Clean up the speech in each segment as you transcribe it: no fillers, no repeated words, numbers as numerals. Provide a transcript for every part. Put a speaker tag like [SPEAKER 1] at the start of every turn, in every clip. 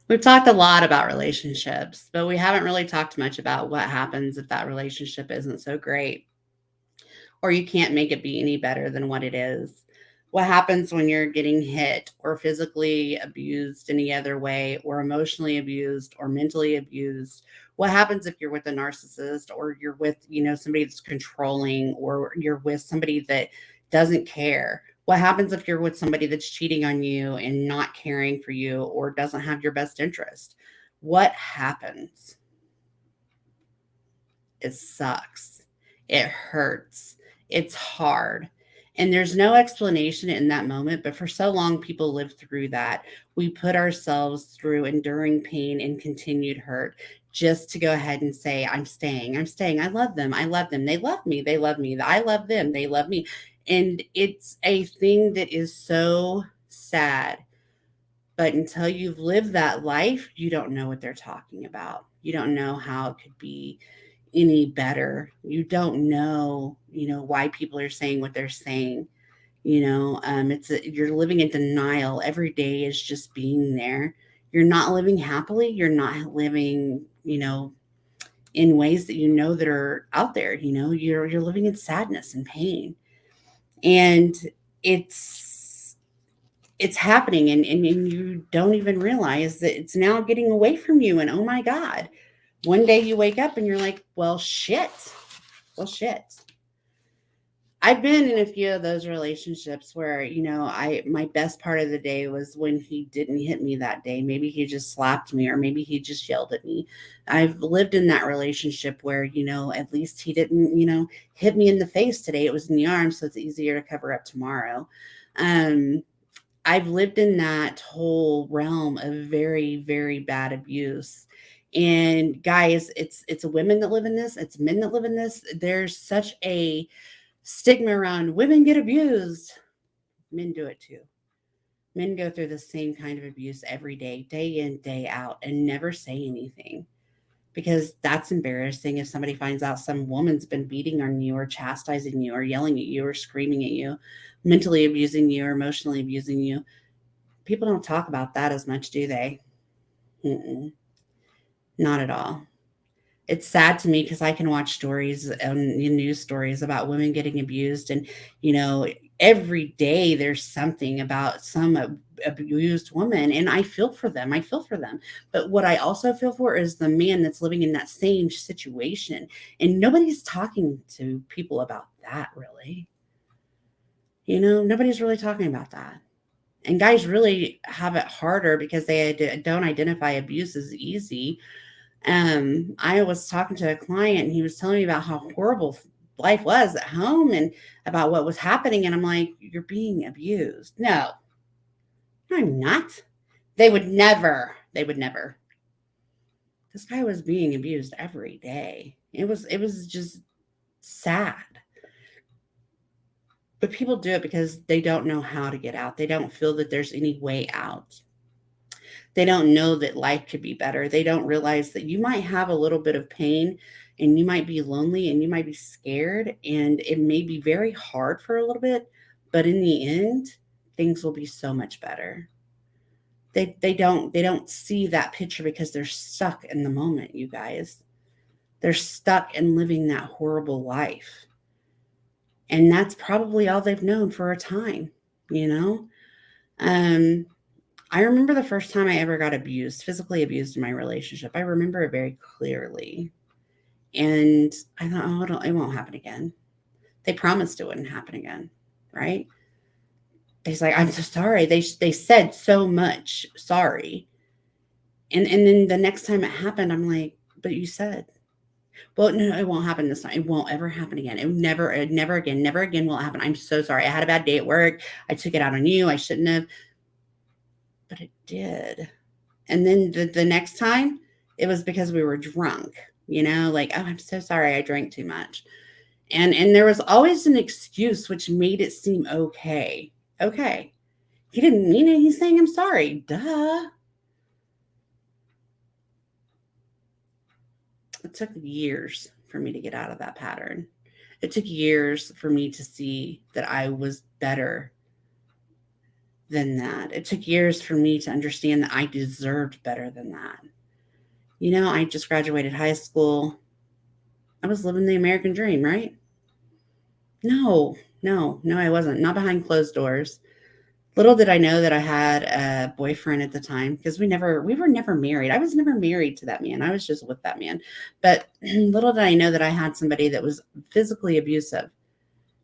[SPEAKER 1] We've talked a lot about relationships, but we haven't really talked much about what happens if that relationship isn't so great or you can't make it be any better than what it is. What happens when you're getting hit or physically abused any other way, or emotionally abused or mentally abused? What happens if you're with a narcissist, or you're with, somebody that's controlling, or you're with somebody that doesn't care? What happens if you're with somebody that's cheating on you and not caring for you or doesn't have your best interest? What happens? It sucks. It hurts. It's hard. And there's no explanation in that moment, but for so long, people live through that. We put ourselves through enduring pain and continued hurt just to go ahead and say, I'm staying. I'm staying. I love them. I love them. They love me. They love me. I love them. They love me. And it's a thing that is so sad. But until you've lived that life, you don't know what they're talking about. You don't know how it could be any better. You don't know, why people are saying what they're saying. You're living in denial. Every day is just being there. You're not living happily. You're not living, in ways that that are out there. You're living in sadness and pain, and it's it's happening, and you don't even realize that it's now getting away from you. And oh my God, one day you wake up and you're like, well, shit. Well, shit. I've been in a few of those relationships where, I my best part of the day was when he didn't hit me that day. Maybe he just slapped me or maybe he just yelled at me. I've lived in that relationship where, at least he didn't, hit me in the face today. It was in the arm, so it's easier to cover up tomorrow. Um I've lived in that whole realm of very, very bad abuse. And guys, it's women that live in this, it's men that live in this. There's such a stigma around women get abused. Men do it too. Men go through the same kind of abuse every day in, day out, and never say anything because that's embarrassing. If somebody finds out some woman's been beating on you or chastising you or yelling at you or screaming at you, mentally abusing you or emotionally abusing you, people don't talk about that as much, do they? Mm-mm, not at all. It's sad to me because I can watch stories and news stories about women getting abused, and you know, every day there's something about some abused woman, and I feel for them. I feel for them. But what I also feel for is the man that's living in that same situation, and nobody's talking to people about that really. Nobody's really talking about that. And guys really have it harder because they don't identify abuse as easy. I was talking to a client and he was telling me about how horrible life was at home and about what was happening. And I'm like, you're being abused. No, I'm not. They would never. This guy was being abused every day. It was just sad. But people do it because they don't know how to get out. They don't feel that there's any way out. They don't know that life could be better. They don't realize that you might have a little bit of pain and you might be lonely and you might be scared and it may be very hard for a little bit, but in the end, things will be so much better. They don't see that picture because they're stuck in the moment, you guys. They're stuck in living that horrible life. And that's probably all they've known for a time, you know? Um I remember the first time I ever got abused, physically abused in my relationship. I remember it very clearly. And I thought, oh, it won't happen again. They promised it wouldn't happen again, right? He's like, I'm so sorry. They said so much sorry. And then the next time it happened, I'm like, but you said, well, no, it won't happen this time. It won't ever happen again. Never again will it happen. I'm so sorry. I had a bad day at work. I took it out on you. I shouldn't have, but it did. And then the next time, it was because we were drunk, like, "Oh, I'm so sorry, I drank too much." And there was always an excuse which made it seem okay. Okay. He didn't mean it, he's saying, "I'm sorry." Duh. It took years for me to get out of that pattern. It took years for me to see that I was better than that. It took years for me to understand that I deserved better than that. I just graduated high school. I was living the American dream, right? No, no, no, I wasn't. Not behind closed doors. Little did I know that I had a boyfriend at the time because we were never married. I was never married to that man. I was just with that man. But little did I know that I had somebody that was physically abusive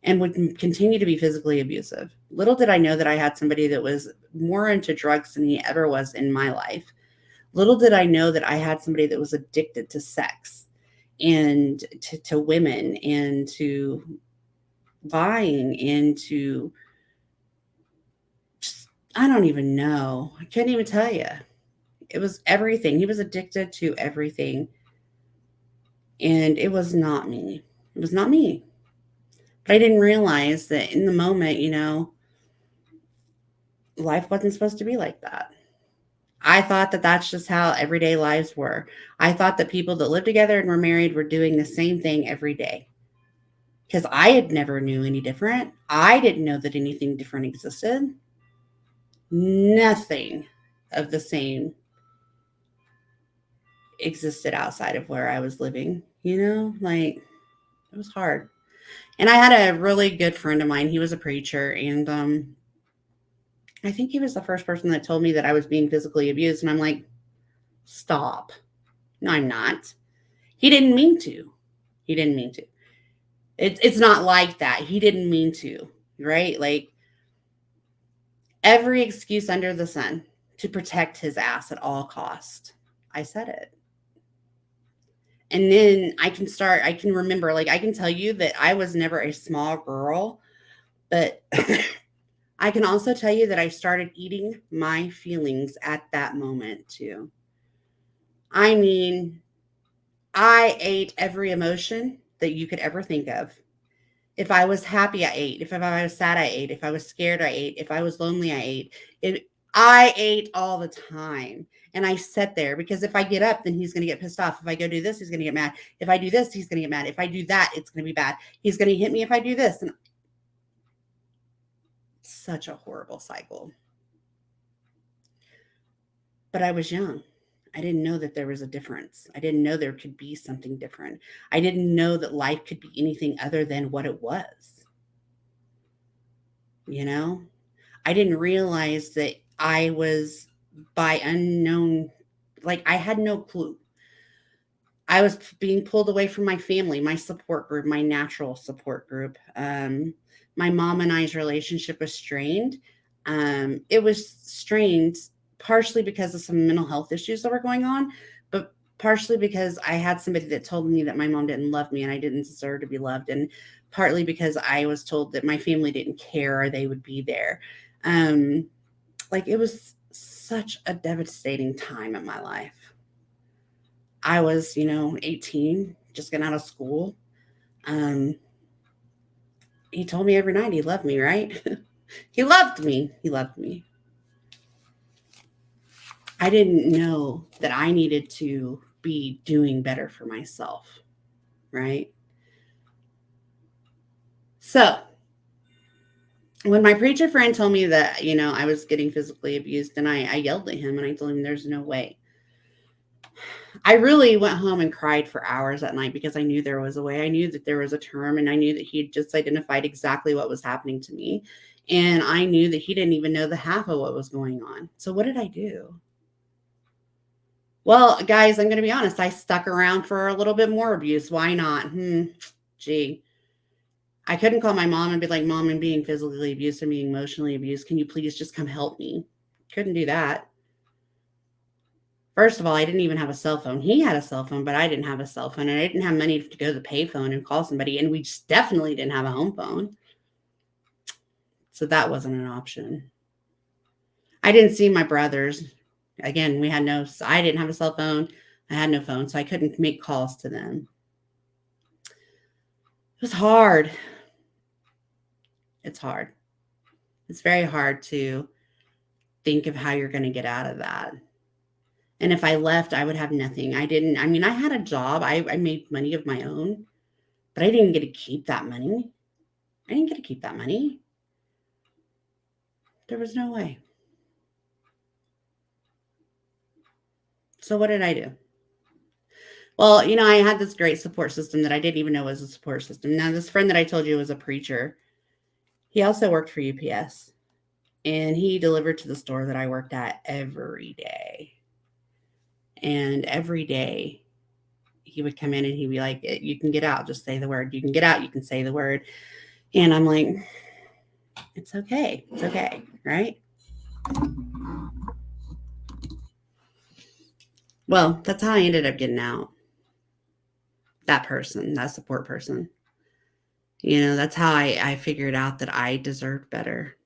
[SPEAKER 1] and would continue to be physically abusive. Little did I know that I had somebody that was more into drugs than he ever was in my life. Little did I know that I had somebody that was addicted to sex and to women and to lying and to just, I don't even know. I can't even tell you. It was everything. He was addicted to everything. And it was not me. It was not me. But I didn't realize that in the moment, life wasn't supposed to be like that. I thought that that's just how everyday lives were. I thought that people that lived together and were married were doing the same thing every day because I had never knew any different. I didn't know that anything different existed. Nothing of the same existed outside of where I was living, like it was hard. And I had a really good friend of mine. He was a preacher and I think he was the first person that told me that I was being physically abused and I'm like, "Stop. No, I'm not." He didn't mean to. He didn't mean to. It's not like that. He didn't mean to, right? Like every excuse under the sun to protect his ass at all cost. I said it. And then I can remember, like, I can tell you that I was never a small girl, but I can also tell you that I started eating my feelings at that moment too. I mean, I ate every emotion that you could ever think of. If I was happy, I ate. If I was sad, I ate. If I was scared, I ate. If I was lonely, I ate. I ate all the time. And I sat there because if I get up, then he's going to get pissed off. If I go do this, he's going to get mad. If I do this, he's going to get mad. If I do that, it's going to be bad. He's going to hit me if I do this. And such a horrible cycle. But I was young. I didn't know that there was a difference. I didn't know there could be something different. I didn't know that life could be anything other than what it was. You know, I didn't realize that I was by unknown, like I had no clue. I was being pulled away from my family, my support group, my natural support group. My mom and I's relationship was strained. It was strained partially because of some mental health issues that were going on, but partially because I had somebody that told me that my mom didn't love me and I didn't deserve to be loved, and partly because I was told that my family didn't care or they would be there. Um, like it was such a devastating time in my life. I was, 18, just getting out of school. Um, he told me every night he loved me, right? He loved me. He loved me. I didn't know that I needed to be doing better for myself, right? So, when my preacher friend told me that, I was getting physically abused, and I yelled at him and I told him there's no way. I really went home and cried for hours that night because I knew there was a way. I knew that there was a term, and I knew that he had just identified exactly what was happening to me. And I knew that he didn't even know the half of what was going on. So what did I do? Well, guys, I'm going to be honest. I stuck around for a little bit more abuse. Why not? Gee. I couldn't call my mom and be like, "Mom, I'm being physically abused. I'm being emotionally abused. Can you please just come help me?" Couldn't do that. First of all, I didn't even have a cell phone. He had a cell phone, but I didn't have a cell phone, and I didn't have money to go to the payphone and call somebody, and we just definitely didn't have a home phone. So that wasn't an option. I didn't see my brothers. Again, I didn't have a cell phone. I had no phone, so I couldn't make calls to them. It was hard. It's hard. It's very hard to think of how you're going to get out of that. And if I left, I would have nothing. I had a job. I made money of my own, but I didn't get to keep that money. I didn't get to keep that money. There was no way. So what did I do? Well, I had this great support system that I didn't even know was a support system. Now, this friend that I told you was a preacher. He also worked for UPS, and he delivered to the store that I worked at every day. And every day he would come in and he'd be like, "You can get out, just say the word. You can get out, you can say the word." And I'm like, "It's okay. It's okay." Right? Well, that's how I ended up getting out. That person, that support person. That's how I figured out that I deserved better.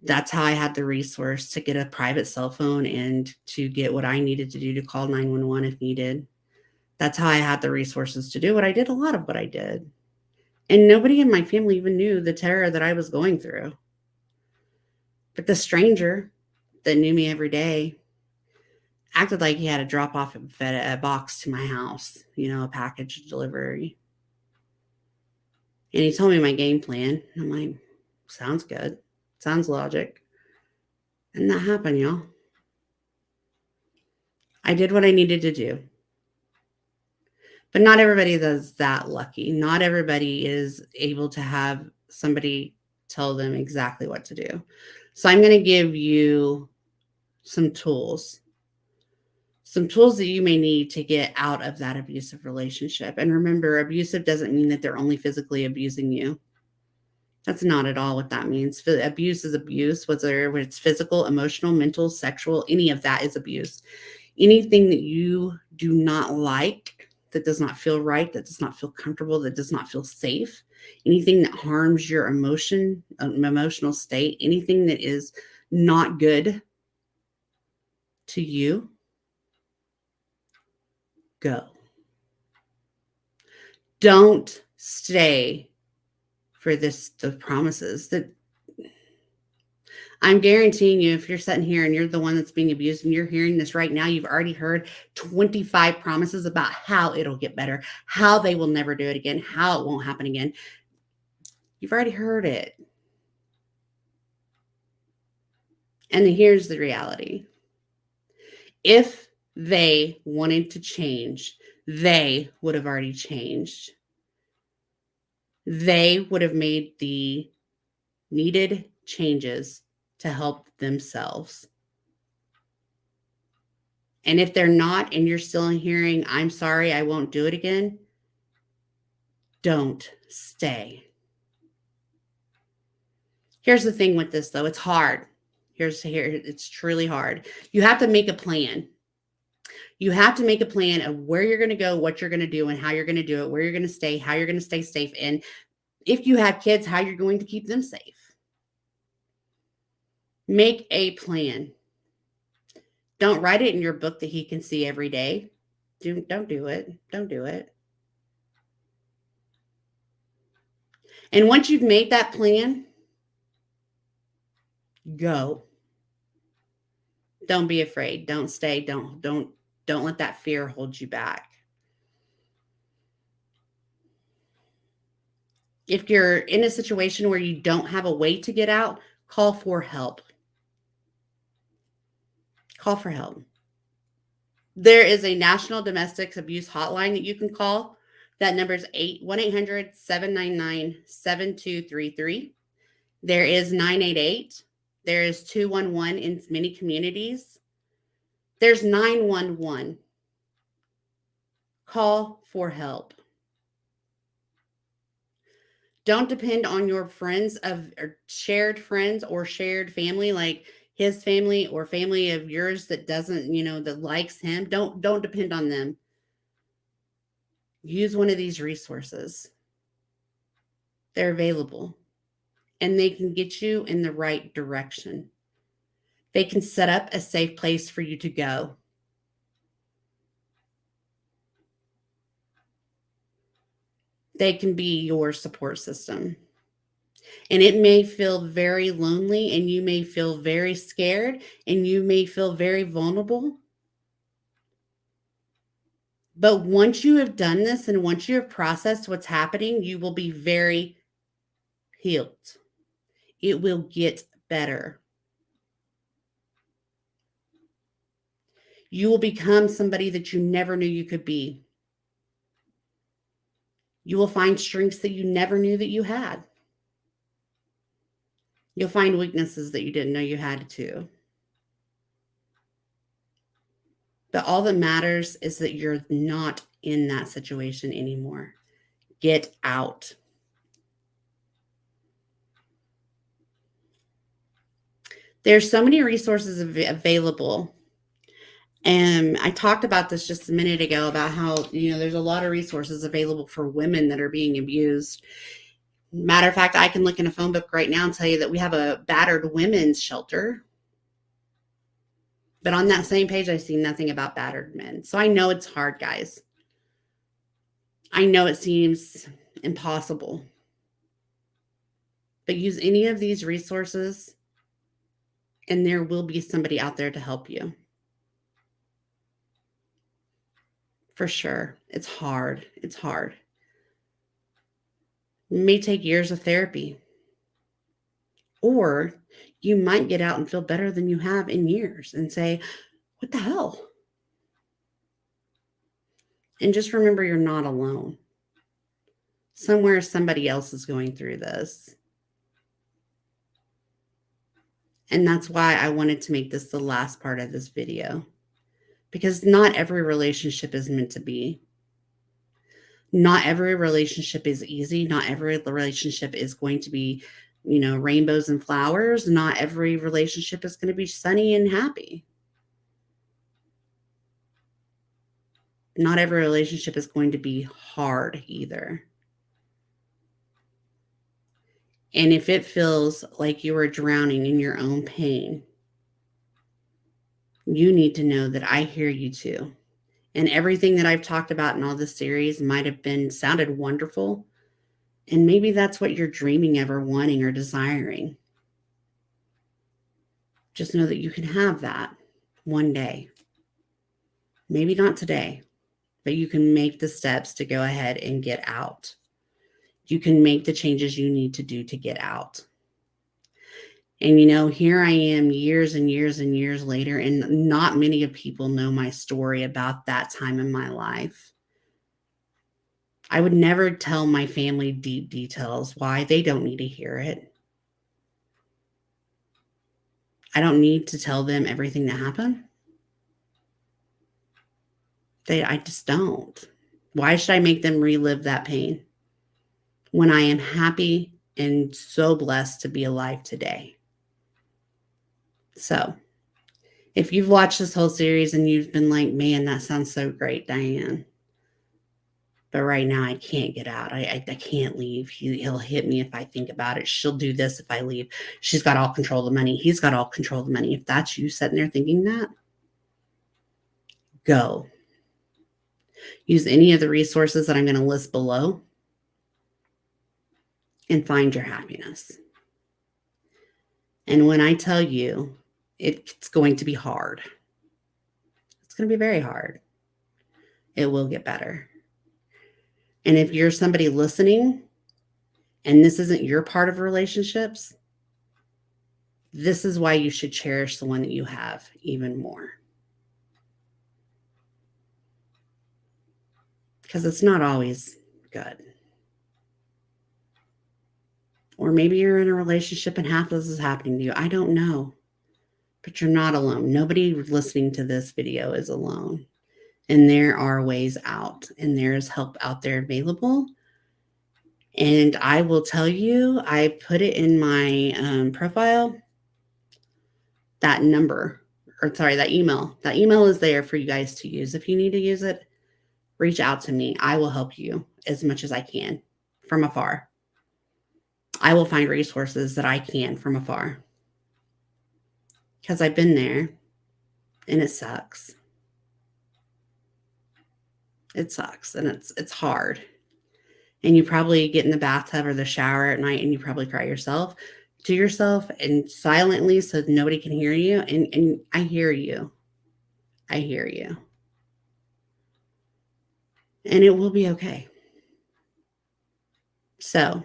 [SPEAKER 1] That's how I had the resource to get a private cell phone and to get what I needed to do to call 911 if needed. That's how I had the resources to do what I did, a lot of what I did. And nobody in my family even knew the terror that I was going through. But the stranger that knew me every day acted like he had to drop off a box to my house, a package delivery. And he told me my game plan. I'm like, sounds good. Sounds logic. And that happened, y'all. I did what I needed to do. But not everybody is that lucky. Not everybody is able to have somebody tell them exactly what to do. So I'm going to give you some tools that you may need to get out of that abusive relationship. And remember, abusive doesn't mean that they're only physically abusing you. That's not at all what that means. Abuse is abuse, whether it's physical, emotional, mental, sexual, any of that is abuse. Anything that you do not like, that does not feel right, that does not feel comfortable, that does not feel safe, anything that harms your emotional state, anything that is not good to you, go. Don't stay for the promises that I'm guaranteeing you, if you're sitting here and you're the one that's being abused and you're hearing this right now, you've already heard 25 promises about how it'll get better, how they will never do it again, how it won't happen again. You've already heard it. And here's the reality. If they wanted to change, they would have already changed. They would have made the needed changes to help themselves. And if they're not, and you're still hearing, "I'm sorry, I won't do it again," don't stay. Here's the thing with this, though. It's hard. It's truly hard. You have to make a plan. You have to make a plan of where you're going to go, what you're going to do, and how you're going to do it, where you're going to stay, how you're going to stay safe, and if you have kids, how you're going to keep them safe. Make a plan. Don't write it in your book that he can see every day. Don't do it. Don't do it. And once you've made that plan, go. Don't be afraid. Don't stay. Don't let that fear hold you back. If you're in a situation where you don't have a way to get out, call for help. Call for help. There is a national domestic abuse hotline that you can call. That number is 1-800-799-7233. There is 988. There is 211 in many communities. There's 911. Call for help. Don't depend on your friends or shared friends or shared family, like his family or family of yours that doesn't, that likes him. Don't depend on them. Use one of these resources. They're available and they can get you in the right direction. They can set up a safe place for you to go. They can be your support system. And it may feel very lonely and you may feel very scared and you may feel very vulnerable. But once you have done this and once you have processed what's happening, you will be very healed. It will get better. You will become somebody that you never knew you could be. You will find strengths that you never knew that you had. You'll find weaknesses that you didn't know you had too. But all that matters is that you're not in that situation anymore. Get out. There's so many resources available. And I talked about this just a minute ago about how, there's a lot of resources available for women that are being abused. Matter of fact, I can look in a phone book right now and tell you that we have a battered women's shelter. But on that same page, I see nothing about battered men. So I know it's hard, guys. I know it seems impossible. But use any of these resources, and there will be somebody out there to help you. For sure. It's hard. It's hard. It may take years of therapy. Or you might get out and feel better than you have in years and say, what the hell? And just remember, you're not alone. Somewhere somebody else is going through this. And that's why I wanted to make this the last part of this video. Because not every relationship is meant to be. Not every relationship is easy. Not every relationship is going to be, rainbows and flowers. Not every relationship is going to be sunny and happy. Not every relationship is going to be hard either. And if it feels like you are drowning in your own pain, you need to know that I hear you too. And everything that I've talked about in all this series might have sounded wonderful. And maybe that's what you're dreaming of or wanting or desiring. Just know that you can have that one day. Maybe not today, but you can make the steps to go ahead and get out. You can make the changes you need to do to get out. And, here I am years and years and years later, and not many of people know my story about that time in my life. I would never tell my family deep details. Why? They don't need to hear it. I don't need to tell them everything that happened. I just don't. Why should I make them relive that pain when I am happy and so blessed to be alive today? So, if you've watched this whole series and you've been like, man, that sounds so great, Diane, but right now I can't get out. I can't leave. He'll hit me if I think about it. She'll do this if I leave. She's got all control of the money. He's got all control of the money. If that's you sitting there thinking that, go. Use any of the resources that I'm going to list below and find your happiness. And when I tell you, it's going to be hard. It's going to be very hard. It will get better. And if you're somebody listening and this isn't your part of relationships, this is why you should cherish the one that you have even more. Because it's not always good. Or maybe you're in a relationship and half this is happening to you. I don't know. But you're not alone. Nobody listening to this video is alone. And there are ways out. And there's help out there available. And I will tell you, I put it in my profile. That email. That email is there for you guys to use. If you need to use it, reach out to me. I will help you as much as I can from afar. I will find resources that I can from afar. Because I've been there and it sucks. It sucks and it's hard. And you probably get in the bathtub or the shower at night and you probably cry to yourself and silently so nobody can hear you. And I hear you. I hear you. And it will be okay. So,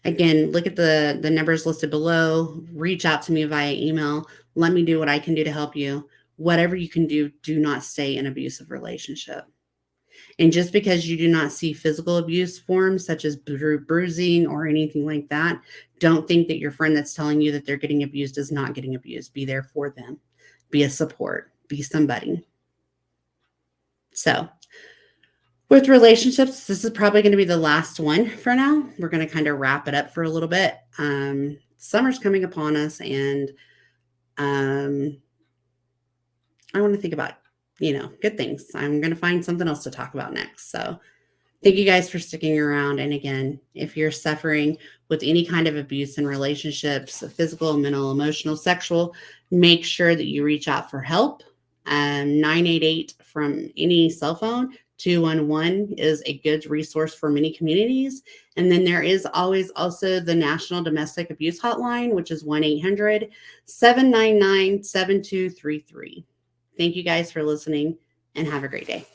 [SPEAKER 1] again, look at the numbers listed below. Reach out to me via email. Let me do what I can do to help you. whatever you can do, do not stay in an abusive relationship. And just because you do not see physical abuse forms such as bruising or anything like that, don't think that your friend that's telling you that they're getting abused is not getting abused. Be there for them. Be a support. Be somebody. So with relationships, this is probably going to be the last one for now. We're going to kind of wrap it up for a little bit. Summer's coming upon us, and I want to think about, good things. I'm going to find something else to talk about next. So thank you guys for sticking around. And again, if you're suffering with any kind of abuse in relationships, physical, mental, emotional, sexual, make sure that you reach out for help. 988 from any cell phone. 211 is a good resource for many communities. And then there is always also the National Domestic Abuse Hotline, which is 1-800-799-7233. Thank you guys for listening, and have a great day.